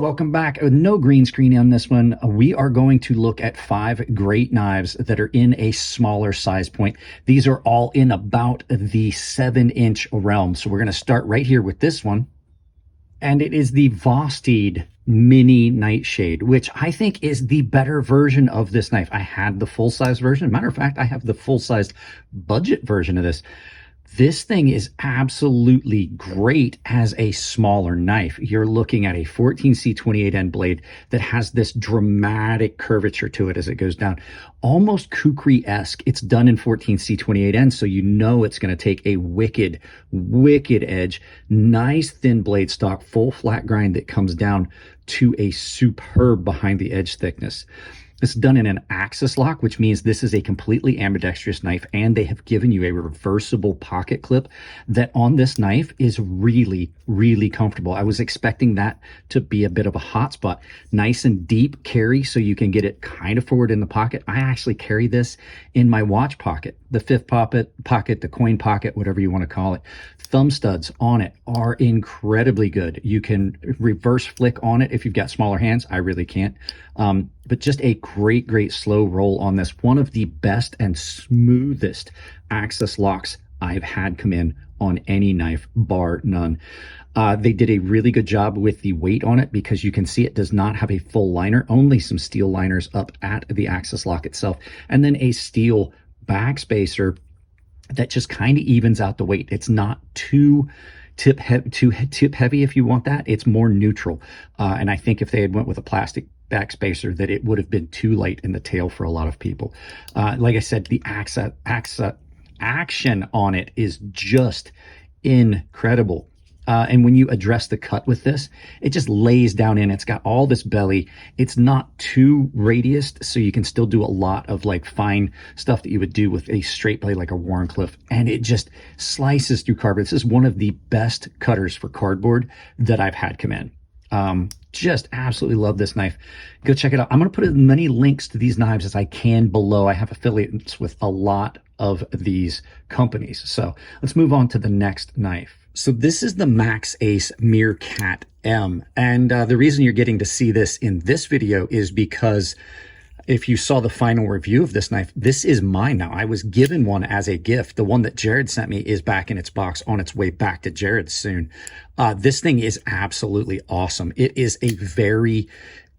welcome back. No green screen on this one. We are going to look at 5 great knives that are in a smaller size point. These are all in about the 7-inch realm. So we're going to start right here with this one. And it is the Ved Mini Nightshade, which I think is the better version of this knife. I had the full-size version. Matter of fact, I have the full-sized budget version of this. This thing is absolutely great as a smaller knife. You're looking at a 14C28N blade that has this dramatic curvature to it as it goes down, almost kukri-esque. It's done in 14C28N, so you know it's going to take a wicked edge, nice thin blade stock, full flat grind that comes down to a superb behind the edge thickness. It's done in an axis lock, which means this is a completely ambidextrous knife, and they have given you a reversible pocket clip that on this knife is really comfortable. I was expecting that to be a bit of a hot spot. Nice and deep carry, so you can get it kind of forward in the pocket. I actually carry this in my watch pocket, the fifth pocket, the coin pocket, whatever you want to call it. Thumb studs on it are incredibly good. You can reverse flick on it if you've got smaller hands. I really can't. But just a great slow roll on this. One of the best and smoothest axis locks I've had come in on any knife, bar none. They did a really good job with the weight on it because you can see it does not have a full liner, only some steel liners up at the axis lock itself, and then a steel backspacer that just kind of evens out the weight. It's not too tip heavy if you want that. It's more neutral. And I think if they had went with a plastic backspacer, that it would have been too light in the tail for a lot of people. Like I said, the action on it is just incredible. And when you address the cut with this, it just lays down in. It's got all this belly. It's not too radiused, so you can still do a lot of like fine stuff that you would do with a straight blade like a Wharncliffe. And it just slices through cardboard. This is one of the best cutters for cardboard that I've had come in. Just absolutely love this knife. Go check it out. I'm going to put as many links to these knives as I can below. I have affiliates with a lot of these companies. So let's move on to the next knife. So this is the Ace Mircat M. And the reason you're getting to see this in this video is because if you saw the final review of this knife, this is mine now. I was given one as a gift. The one that Jared sent me is back in its box on its way back to Jared soon. This thing is absolutely awesome. It is a very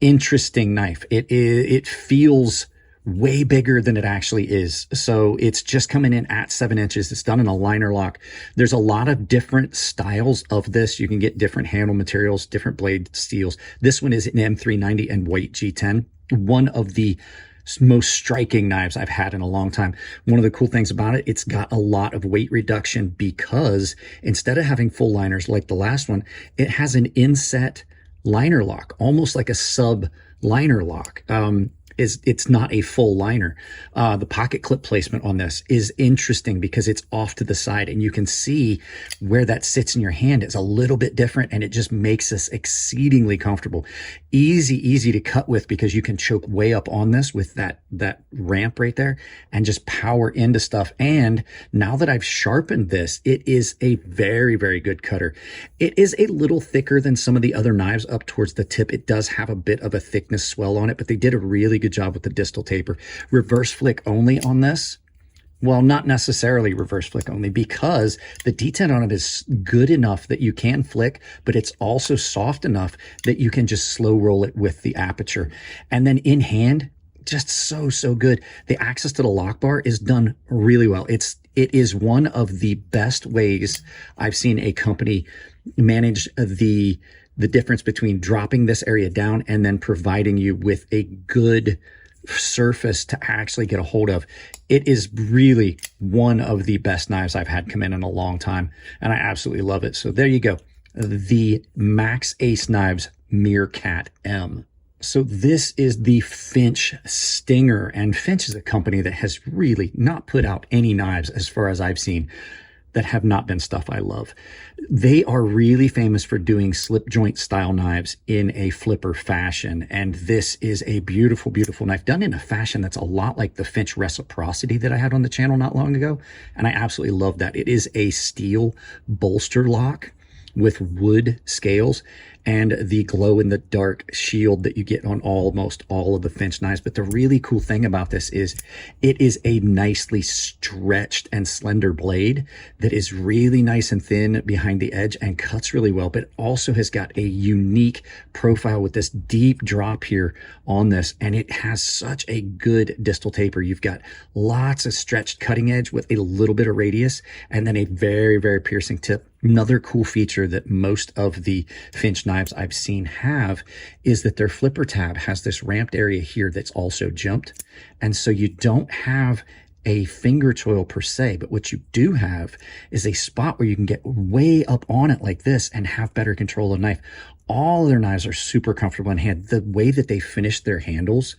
interesting knife. It feels way bigger than it actually is. So it's just coming in at 7 inches. It's done in a liner lock. There's a lot of different styles of this. You can get different handle materials, different blade steels. This one is an M390 and white G10. One of the most striking knives I've had in a long time. One of the cool things about it, it's got a lot of weight reduction because instead of having full liners like the last one, it has an inset liner lock, almost like a sub liner lock. It's not a full liner. The pocket clip placement on this is interesting because it's off to the side and you can see where that sits in your hand is a little bit different, and it just makes this exceedingly comfortable. Easy to cut with because you can choke way up on this with that ramp right there and just power into stuff. And now that I've sharpened this, it is a very good cutter. It is a little thicker than some of the other knives up towards the tip. It does have a bit of a thickness swell on it, but they did a really good job with the distal taper. Reverse flick only on this. Well, not necessarily reverse flick only, because the detent on it is good enough that you can flick, but it's also soft enough that you can just slow roll it with the aperture. And then in hand, just so good. The access to the lock bar is done really well. It is one of the best ways I've seen a company manage the difference between dropping this area down and then providing you with a good surface to actually get a hold of. It is really one of the best knives I've had come in a long time, and I absolutely love it. So there you go. The Ace Knives Mircat M. So this is the Finch Stinger, and Finch is a company that has really not put out any knives, as far as I've seen, that have not been stuff I love. They are really famous for doing slip joint style knives in a flipper fashion. And this is a beautiful knife done in a fashion that's a lot like the Finch Reciprocity that I had on the channel not long ago. And I absolutely love that. It is a steel bolster lock with wood scales, and the glow-in-the-dark shield that you get on almost all of the Finch knives. But the really cool thing about this is it is a nicely stretched and slender blade that is really nice and thin behind the edge and cuts really well, but also has got a unique profile with this deep drop here on this, and it has such a good distal taper. You've got lots of stretched cutting edge with a little bit of radius, and then a very, very piercing tip. Another cool feature that most of the Finch knives I've seen have is that their flipper tab has this ramped area here that's also jumped. And so you don't have a finger choil per se, but what you do have is a spot where you can get way up on it like this and have better control of the knife. All of their knives are super comfortable in hand. The way that they finish their handles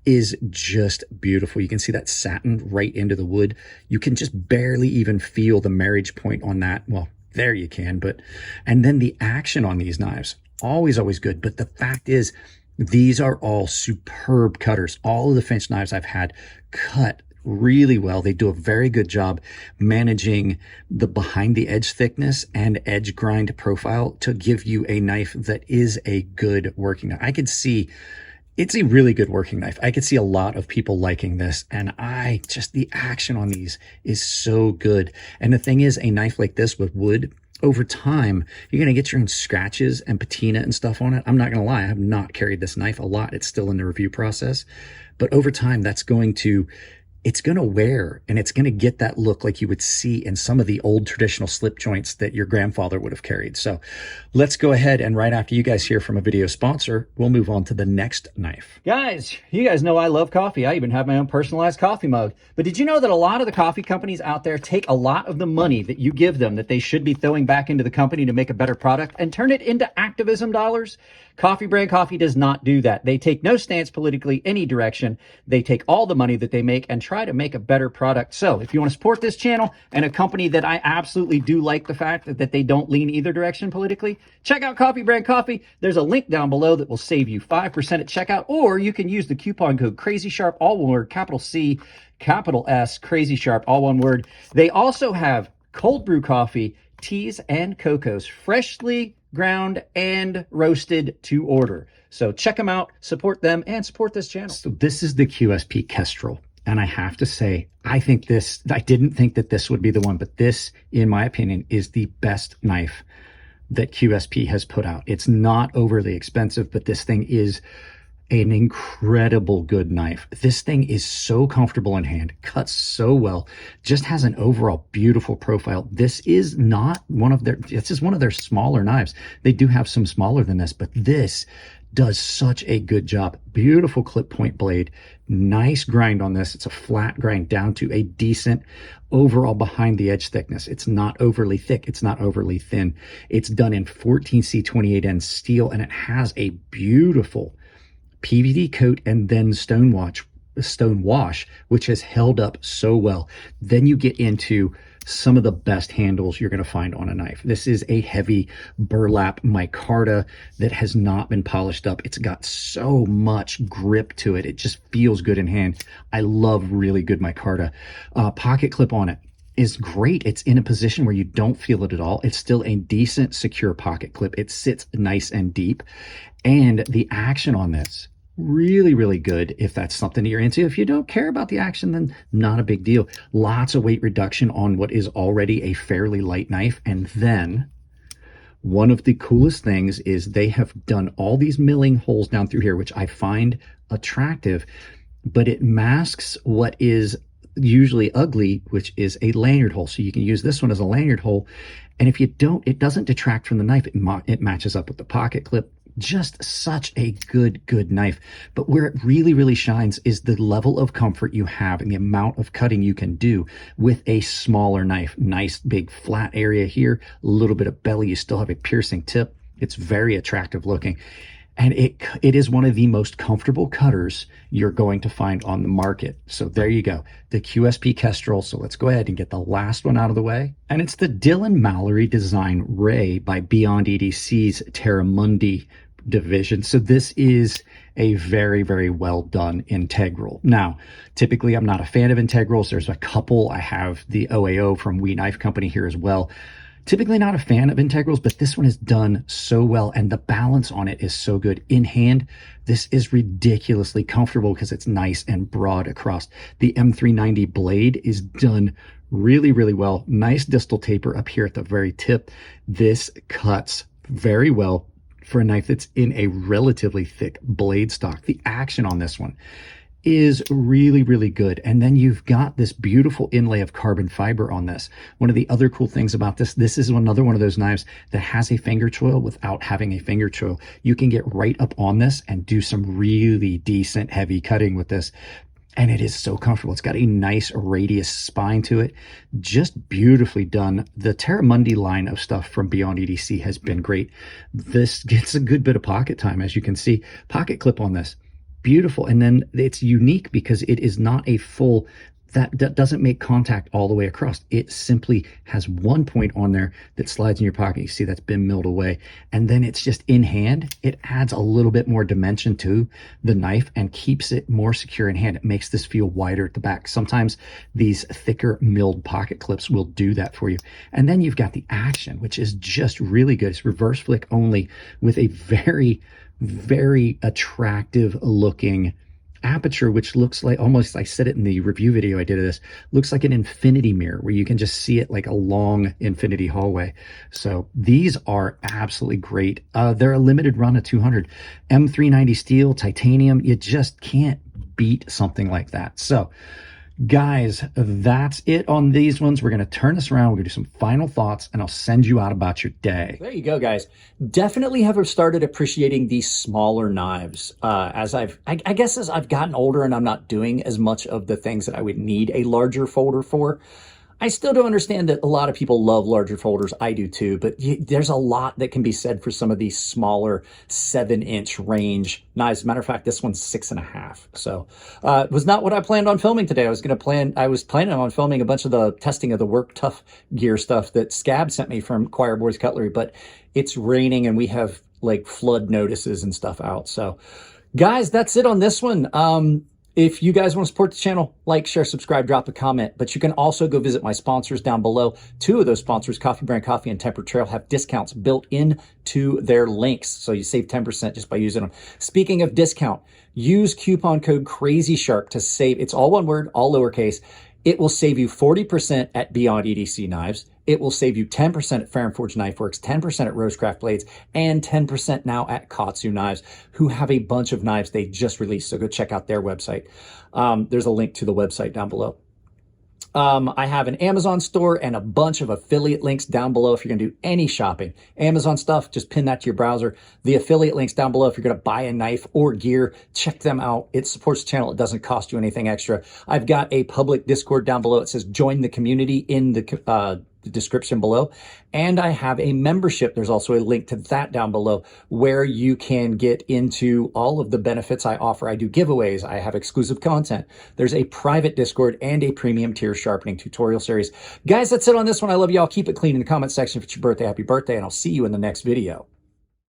is just beautiful. You can see that satin right into the wood. You can just barely even feel the marriage point on that. Well, there you can, but, and then the action on these knives, always good. But the fact is, these are all superb cutters. All of the Finch knives I've had cut really well. They do a very good job managing the behind the edge thickness and edge grind profile to give you a knife that is a good working knife. I could see it's a really good working knife. I could see a lot of people liking this, and the action on these is so good. And the thing is, a knife like this with wood, over time, you're going to get your own scratches and patina and stuff on it. I'm not going to lie, I have not carried this knife a lot. It's still in the review process. But over time, it's going to wear, and it's going to get that look like you would see in some of the old traditional slip joints that your grandfather would have carried. So let's go ahead, and right after you guys hear from a video sponsor, we'll move on to the next knife. Guys, you guys know I love coffee. I even have my own personalized coffee mug. But did you know that a lot of the coffee companies out there take a lot of the money that you give them that they should be throwing back into the company to make a better product and turn it into activism dollars? Coffee Brand Coffee does not do that. They take no stance politically any direction. They take all the money that they make and try to make a better product. So if you want to support this channel and a company that I absolutely do like the fact that they don't lean either direction politically, check out Coffee Brand Coffee. There's a link down below that will save you 5% at checkout, or you can use the coupon code crazysharp, all one word, capital C, capital S, crazysharp, all one word. They also have cold brew coffee, teas, and cocos, freshly ground and roasted to order. So check them out, support them, and support this channel. So this is the QSP Kestrel. And I have to say, I didn't think that this would be the one, but this, in my opinion, is the best knife that QSP has put out. It's not overly expensive, but this thing is an incredible good knife. This thing is so comfortable in hand, cuts so well, just has an overall beautiful profile. This is not this is one of their smaller knives. They do have some smaller than this, but this does such a good job. Beautiful clip point blade, nice grind on this. It's a flat grind down to a decent overall behind the edge thickness. It's not overly thick. It's not overly thin. It's done in 14C28N steel, and it has a beautiful PVD coat and then stone wash, which has held up so well. Then you get into some of the best handles you're going to find on a knife. This is a heavy burlap micarta that has not been polished up. It's got so much grip to it. It just feels good in hand. I love really good micarta. Pocket clip on it is great. It's in a position where you don't feel it at all. It's still a decent, secure pocket clip. It sits nice and deep. And the action on this, really good if that's something that you're into. If you don't care about the action, then not a big deal. Lots of weight reduction on what is already a fairly light knife. And then one of the coolest things is they have done all these milling holes down through here, which I find attractive, but it masks what is usually ugly, which is a lanyard hole. So you can use this one as a lanyard hole. And if you don't, it doesn't detract from the knife. It matches up with the pocket clip. Just such a good knife. But where it really shines is the level of comfort you have and the amount of cutting you can do with a smaller knife. Nice big flat area here, a little bit of belly. You still have a piercing tip. It's very attractive looking. And it is one of the most comfortable cutters you're going to find on the market. So there you go, the QSP Kestrel. So let's go ahead and get the last one out of the way. And it's the Dylan Mallory Design Ray by Beyond EDC's Terramundi division. So this is a very well done integral. Now, typically I'm not a fan of integrals. There's a couple. I have the OAO from We Knife Company here as well. Typically not a fan of integrals, but this one is done so well, and the balance on it is so good. In hand, this is ridiculously comfortable because it's nice and broad across. The M390 blade is done really, really well. Nice distal taper up here at the very tip. This cuts very well for a knife that's in a relatively thick blade stock. The action on this one is really, really good. And then you've got this beautiful inlay of carbon fiber on this. One of the other cool things about this is another one of those knives that has a finger choil without having a finger choil. You can get right up on this and do some really decent heavy cutting with this. And it is so comfortable. It's got a nice radius spine to it. Just beautifully done. The Terramundi line of stuff from Beyond EDC has been great. This gets a good bit of pocket time, as you can see. Pocket clip on this. Beautiful. And then it's unique because it is not a full, that doesn't make contact all the way across. It simply has one point on there that slides in your pocket. You see that's been milled away. And then it's just in hand. It adds a little bit more dimension to the knife and keeps it more secure in hand. It makes this feel wider at the back. Sometimes these thicker milled pocket clips will do that for you. And then you've got the action, which is just really good. It's reverse flick only with a very, very attractive looking aperture, which looks like, almost, I said it in the review video I did of this, looks like an infinity mirror where you can just see it like a long infinity hallway. So these are absolutely great. They're a limited run of 200. M390 steel, titanium, you just can't beat something like that. So guys, that's it on these ones. We're going to turn this around. We're going to do some final thoughts, and I'll send you out about your day. There you go, guys. Definitely have started appreciating these smaller knives. I guess as I've gotten older and I'm not doing as much of the things that I would need a larger folder for, I still do understand that a lot of people love larger folders. I do too, but there's a lot that can be said for some of these smaller 7-inch range knives. As a matter of fact, this one's 6.5. So it was not what I planned on filming today. I was planning on filming a bunch of the testing of the Work Tough gear stuff that Scab sent me from Choir Boys Cutlery, but it's raining and we have like flood notices and stuff out. So guys, that's it on this one. If you guys want to support the channel, like, share, subscribe, drop a comment. But you can also go visit my sponsors down below. 2 of those sponsors, Coffee Brand Coffee and Temper Trail, have discounts built into their links. So you save 10% just by using them. Speaking of discount, use coupon code crazysharp to save. It's all one word, all lowercase. It will save you 40% at Beyond EDC Knives. It will save you 10% at Fair and Forge Knife Works, 10% at Rosecraft Blades, and 10% now at KATSU Knives, who have a bunch of knives they just released. So go check out their website. There's a link to the website down below. I have an Amazon store and a bunch of affiliate links down below if you're going to do any shopping. Amazon stuff, just pin that to your browser. The affiliate links down below if you're going to buy a knife or gear, check them out. It supports the channel. It doesn't cost you anything extra. I've got a public Discord down below. It says join the community in the description below. And I have a membership. There's also a link to that down below where you can get into all of the benefits I offer. I do giveaways. I have exclusive content. There's a private Discord and a premium tier sharpening tutorial series. Guys, that's it on this one. I love y'all. Keep it clean in the comment section. If it's your birthday, happy birthday, and I'll see you in the next video.